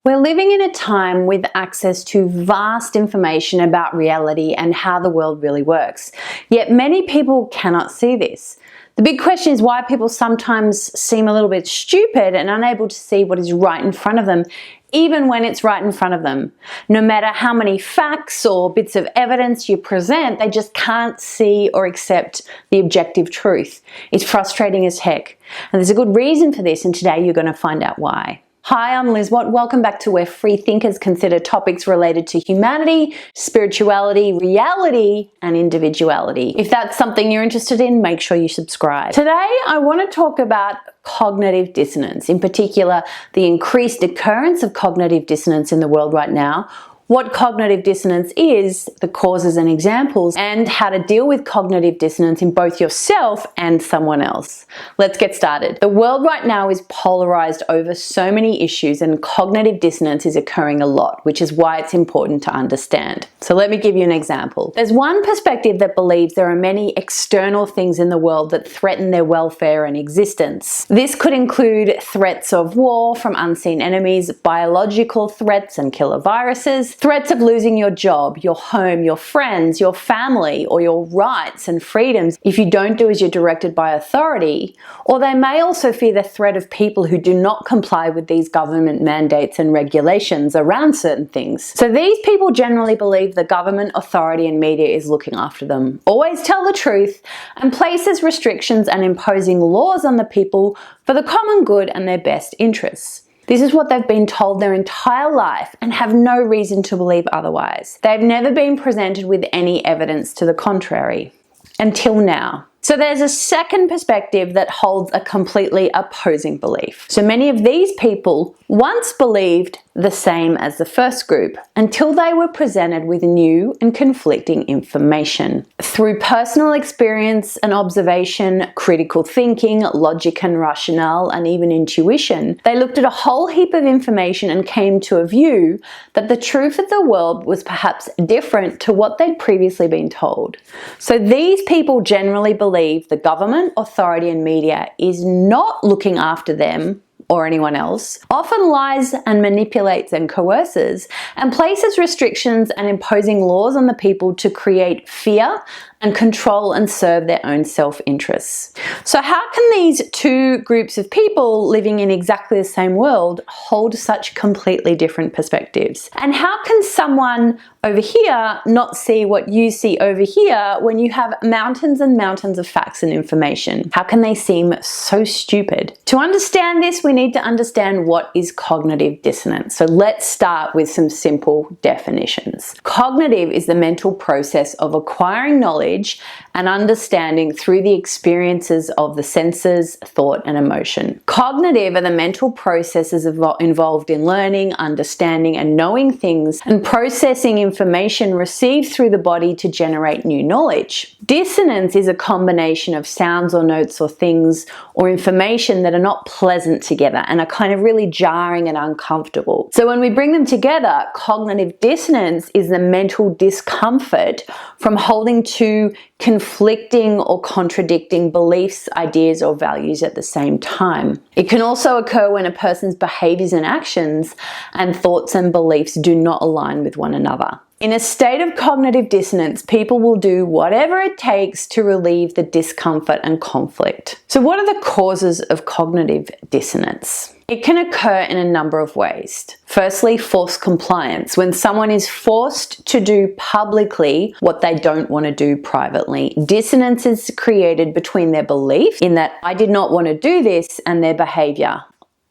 We're living in a time with access to vast information about reality and how the world really works. Yet many people cannot see this. The big question is why people sometimes seem a little bit stupid and unable to see what is right in front of them, even when it's right in front of them. No matter how many facts or bits of evidence you present, they just can't see or accept the objective truth. It's frustrating as heck. And there's a good reason for this, and today you're going to find out why. Hi, I'm Liz Watt. Welcome back to where free thinkers consider topics related to humanity, spirituality, reality, and individuality. If that's something you're interested in, make sure you subscribe. Today, I want to talk about cognitive dissonance, in particular, the increased occurrence of cognitive dissonance in the world right now, what cognitive dissonance is, the causes and examples, and how to deal with cognitive dissonance in both yourself and someone else. Let's get started. The world right now is polarized over so many issues, and cognitive dissonance is occurring a lot, which is why it's important to understand. So let me give you an example. There's one perspective that believes there are many external things in the world that threaten their welfare and existence. This could include threats of war from unseen enemies, biological threats and killer viruses, threats of losing your job, your home, your friends, your family, or your rights and freedoms if you don't do as you're directed by authority. Or they may also fear the threat of people who do not comply with these government mandates and regulations around certain things. So these people generally believe the government, authority, and media is looking after them, always tell the truth, and places restrictions and imposing laws on the people for the common good and their best interests. This is what they've been told their entire life and have no reason to believe otherwise. They've never been presented with any evidence to the contrary. Until now. So there's a second perspective that holds a completely opposing belief. So many of these people once believed the same as the first group until they were presented with new and conflicting information. Through personal experience and observation, critical thinking, logic and rationale, and even intuition, they looked at a whole heap of information and came to a view that the truth of the world was perhaps different to what they'd previously been told. So these people generally believe the government, authority, and media is not looking after them or anyone else, often lies and manipulates and coerces, and places restrictions and imposing laws on the people to create fear and control and serve their own self-interests. So how can these two groups of people living in exactly the same world hold such completely different perspectives? And how can someone over here not see what you see over here when you have mountains and mountains of facts and information? How can they seem so stupid? To understand this, we need to understand what is cognitive dissonance. So let's start with some simple definitions. Cognitive is the mental process of acquiring knowledge and understanding through the experiences of the senses, thought, and emotion. Cognitive are the mental processes involved in learning, understanding, and knowing things and processing information received through the body to generate new knowledge. Dissonance is a combination of sounds or notes or things or information that are not pleasant together and are kind of really jarring and uncomfortable. So when we bring them together, cognitive dissonance is the mental discomfort from holding two conflicting or contradicting beliefs, ideas, or values at the same time. It can also occur when a person's behaviors and actions and thoughts and beliefs do not align with one another. In a state of cognitive dissonance, people will do whatever it takes to relieve the discomfort and conflict. So what are the causes of cognitive dissonance? It can occur in a number of ways. Firstly, forced compliance, when someone is forced to do publicly what they don't want to do privately. Dissonance is created between their belief in that I did not want to do this and their behavior.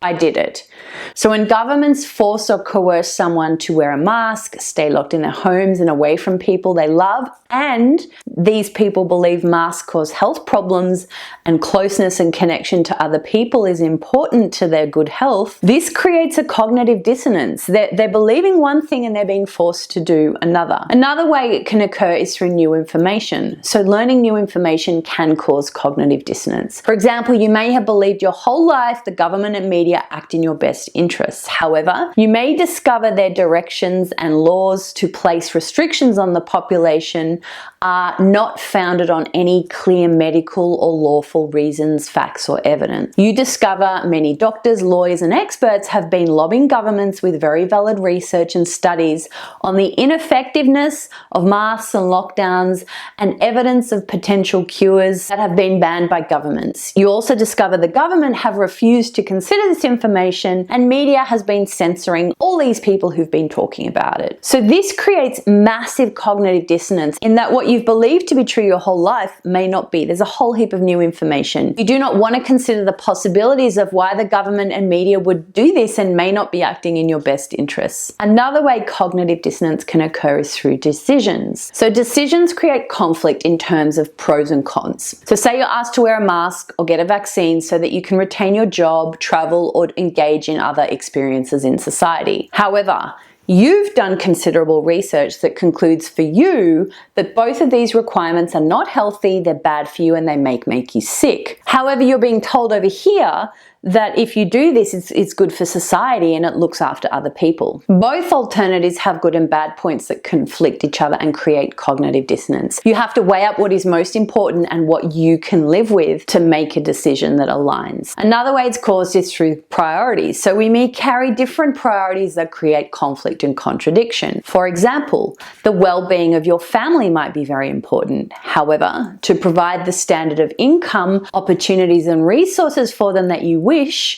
I did it. So when governments force or coerce someone to wear a mask, stay locked in their homes and away from people they love, and these people believe masks cause health problems and closeness and connection to other people is important to their good health, this creates a cognitive dissonance. They're believing one thing and they're being forced to do another. Another way it can occur is through new information. So learning new information can cause cognitive dissonance. For example, you may have believed your whole life the government and media media act in your best interests. However, you may discover their directions and laws to place restrictions on the population are not founded on any clear medical or lawful reasons, facts, or evidence. You discover many doctors, lawyers, and experts have been lobbying governments with very valid research and studies on the ineffectiveness of masks and lockdowns and evidence of potential cures that have been banned by governments. You also discover the government have refused to consider this information, and media has been censoring all these people who've been talking about it. So this creates massive cognitive dissonance in that what you've believed to be true your whole life may not be. There's a whole heap of new information. You do not want to consider the possibilities of why the government and media would do this and may not be acting in your best interests. Another way cognitive dissonance can occur is through decisions. So decisions create conflict in terms of pros and cons. So say you're asked to wear a mask or get a vaccine so that you can retain your job, travel, or engage in other experiences in society. However, you've done considerable research that concludes for you that both of these requirements are not healthy, they're bad for you, and they make you sick. However, you're being told over here that if you do this, it's good for society and it looks after other people. Both alternatives have good and bad points that conflict each other and create cognitive dissonance. You have to weigh up what is most important and what you can live with to make a decision that aligns. Another way it's caused is through priorities. So we may carry different priorities that create conflict and contradiction. For example, the well-being of your family might be very important. However, to provide the standard of income, opportunities, and resources for them that you wish,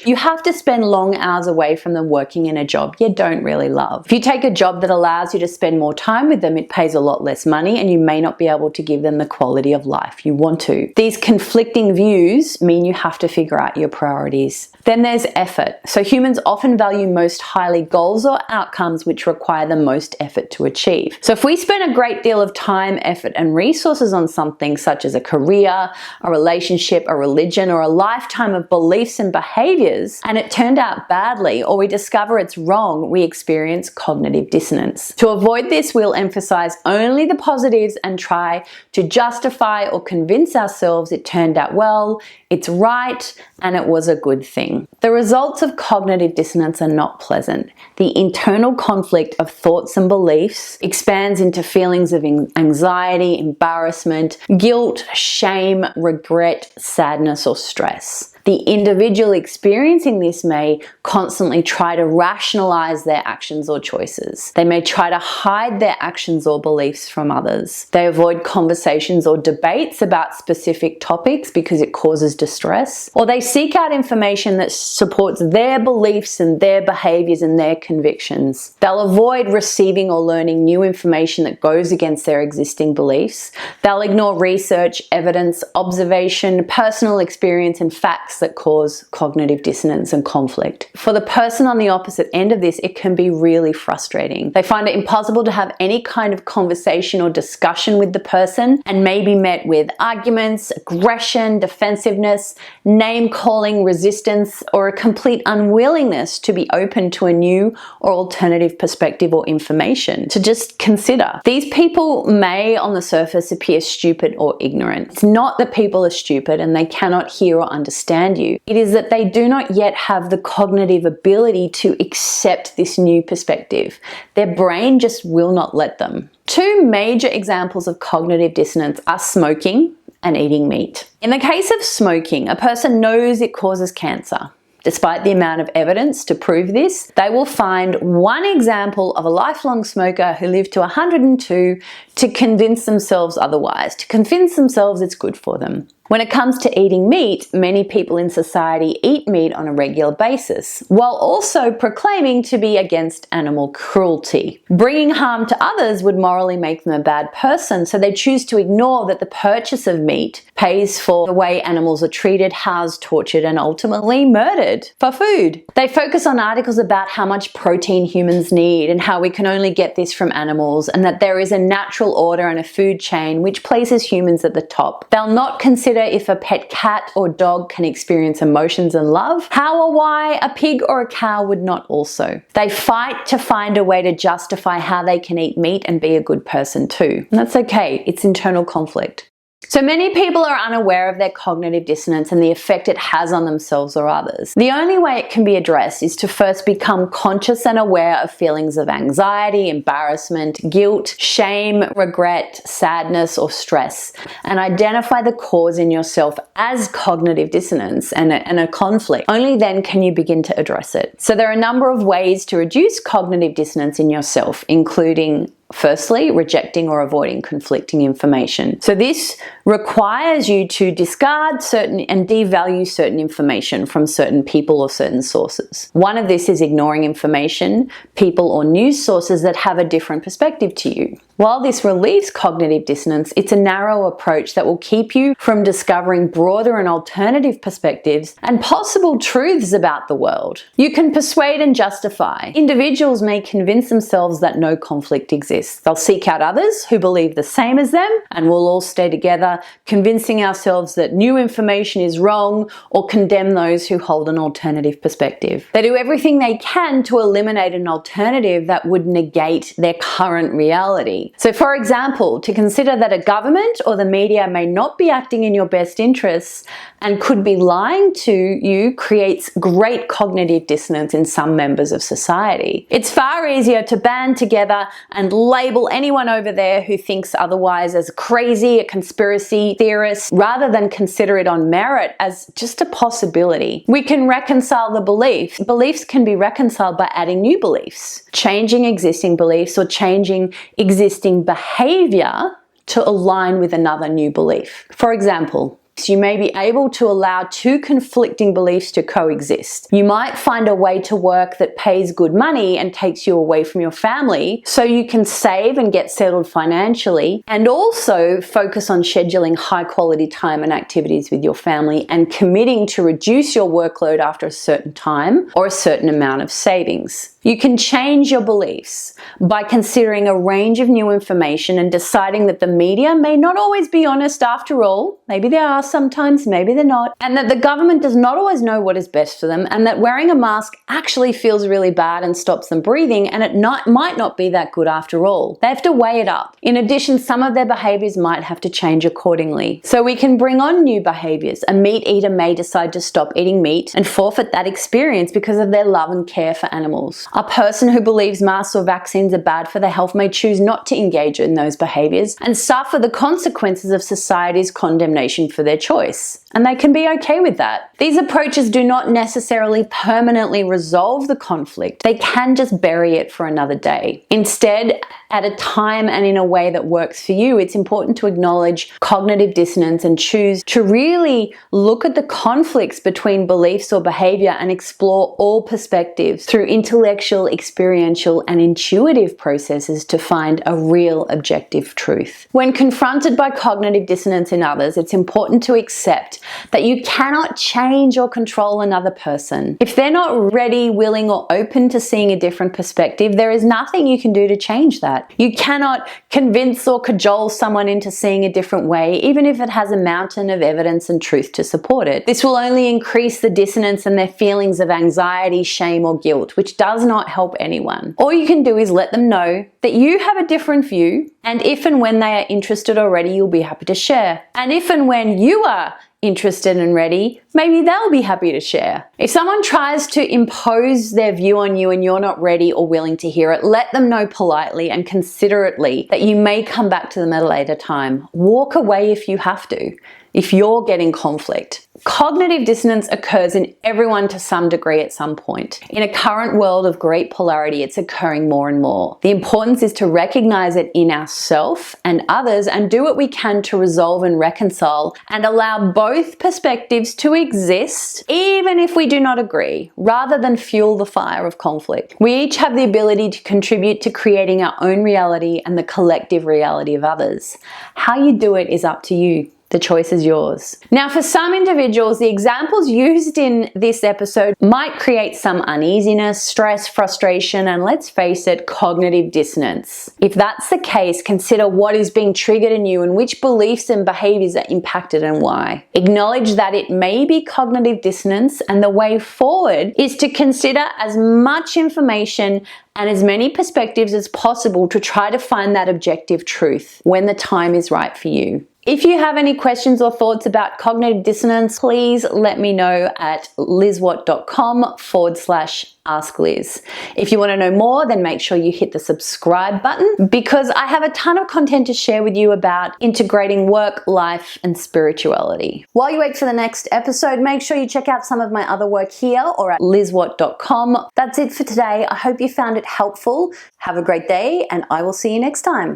you have to spend long hours away from them working in a job you don't really love. If you take a job that allows you to spend more time with them, it pays a lot less money and you may not be able to give them the quality of life you want to. These conflicting views mean you have to figure out your priorities. Then there's effort. So humans often value most highly goals or outcomes which require the most effort to achieve. So if we spend a great deal of time, effort, and resources on something such as a career, a relationship, a religion, or a lifetime of beliefs and behaviors, and it turned out badly, or we discover it's wrong, we experience cognitive dissonance. To avoid this, we'll emphasize only the positives and try to justify or convince ourselves it turned out well, it's right, and it was a good thing. The results of cognitive dissonance are not pleasant. The internal conflict of thoughts and beliefs expands into feelings of anxiety, embarrassment, guilt, shame, regret, sadness, or stress. The individual experiencing this may constantly try to rationalize their actions or choices. They may try to hide their actions or beliefs from others. They avoid conversations or debates about specific topics because it causes distress. Or they seek out information that supports their beliefs and their behaviors and their convictions. They'll avoid receiving or learning new information that goes against their existing beliefs. They'll ignore research, evidence, observation, personal experience, and facts that cause cognitive dissonance and conflict. For the person on the opposite end of this, it can be really frustrating. They find it impossible to have any kind of conversation or discussion with the person and may be met with arguments, aggression, defensiveness, name-calling, resistance, or a complete unwillingness to be open to a new or alternative perspective or information to just consider. These people may on the surface appear stupid or ignorant. It's not that people are stupid and they cannot hear or understand you. It is that they do not yet have the cognitive ability to accept this new perspective. Their brain just will not let them. Two major examples of cognitive dissonance are smoking and eating meat. In the case of smoking, a person knows it causes cancer. Despite the amount of evidence to prove this, they will find one example of a lifelong smoker who lived to 102 to convince themselves otherwise, to convince themselves it's good for them. When it comes to eating meat, many people in society eat meat on a regular basis, while also proclaiming to be against animal cruelty. Bringing harm to others would morally make them a bad person, so they choose to ignore that the purchase of meat pays for the way animals are treated, housed, tortured, and ultimately murdered for food. They focus on articles about how much protein humans need and how we can only get this from animals, and that there is a natural order and a food chain which places humans at the top. They'll not consider if a pet cat or dog can experience emotions and love, how or why a pig or a cow would not also. They fight to find a way to justify how they can eat meat and be a good person too. And that's okay, it's internal conflict. So many people are unaware of their cognitive dissonance and the effect it has on themselves or others. The only way it can be addressed is to first become conscious and aware of feelings of anxiety, embarrassment, guilt, shame, regret, sadness, or stress, and identify the cause in yourself as cognitive dissonance and a conflict. Only then can you begin to address it. So there are a number of ways to reduce cognitive dissonance in yourself, including firstly, rejecting or avoiding conflicting information. So this requires you to discard certain and devalue certain information from certain people or certain sources. One of this is ignoring information, people, or news sources that have a different perspective to you. While this relieves cognitive dissonance, it's a narrow approach that will keep you from discovering broader and alternative perspectives and possible truths about the world. You can persuade and justify. Individuals may convince themselves that no conflict exists. They'll seek out others who believe the same as them, and we'll all stay together, convincing ourselves that new information is wrong or condemn those who hold an alternative perspective. They do everything they can to eliminate an alternative that would negate their current reality. So for example, to consider that a government or the media may not be acting in your best interests and could be lying to you creates great cognitive dissonance in some members of society. It's far easier to band together and label anyone over there who thinks otherwise as crazy, a conspiracy theorist, rather than consider it on merit as just a possibility. We can reconcile the beliefs. Beliefs can be reconciled by adding new beliefs, changing existing beliefs, or changing existing behavior to align with another new belief. For example, you may be able to allow two conflicting beliefs to coexist. You might find a way to work that pays good money and takes you away from your family so you can save and get settled financially, and also focus on scheduling high quality time and activities with your family and committing to reduce your workload after a certain time or a certain amount of savings. You can change your beliefs by considering a range of new information and deciding that the media may not always be honest after all. Maybe they are sometimes, maybe they're not. And that the government does not always know what is best for them, and that wearing a mask actually feels really bad and stops them breathing, and it might not be that good after all. They have to weigh it up. In addition, some of their behaviors might have to change accordingly. So we can bring on new behaviors. A meat eater may decide to stop eating meat and forfeit that experience because of their love and care for animals. A person who believes masks or vaccines are bad for their health may choose not to engage in those behaviors and suffer the consequences of society's condemnation for their choice. And they can be okay with that. These approaches do not necessarily permanently resolve the conflict. They can just bury it for another day. Instead, at a time and in a way that works for you, it's important to acknowledge cognitive dissonance and choose to really look at the conflicts between beliefs or behavior and explore all perspectives through intellectual, experiential, and intuitive processes to find a real objective truth. When confronted by cognitive dissonance in others, it's important to accept that you cannot change or control another person. If they're not ready, willing, or open to seeing a different perspective, there is nothing you can do to change that. You cannot convince or cajole someone into seeing a different way, even if it has a mountain of evidence and truth to support it. This will only increase the dissonance and their feelings of anxiety, shame, or guilt, which does not help anyone. All you can do is let them know that you have a different view, and if and when they are interested already, you'll be happy to share. And if and when you are interested and ready, maybe they'll be happy to share. If someone tries to impose their view on you and you're not ready or willing to hear it, let them know politely and considerately that you may come back to them at a later time. Walk away if you have to, if you're getting conflict. Cognitive dissonance occurs in everyone to some degree at some point. In a current world of great polarity, it's occurring more and more. The importance is to recognize it in ourselves and others and do what we can to resolve and reconcile and allow both perspectives to exist, even if we do not agree, rather than fuel the fire of conflict. We each have the ability to contribute to creating our own reality and the collective reality of others. How you do it is up to you. The choice is yours. Now, for some individuals, the examples used in this episode might create some uneasiness, stress, frustration, and let's face it, cognitive dissonance. If that's the case, consider what is being triggered in you and which beliefs and behaviors are impacted and why. Acknowledge that it may be cognitive dissonance, and the way forward is to consider as much information and as many perspectives as possible to try to find that objective truth when the time is right for you. If you have any questions or thoughts about cognitive dissonance, please let me know at lizwatt.com/askliz. If you want to know more, then make sure you hit the subscribe button, because I have a ton of content to share with you about integrating work, life, and spirituality. While you wait for the next episode, make sure you check out some of my other work here or at lizwatt.com. That's it for today. I hope you found it helpful. Have a great day, and I will see you next time.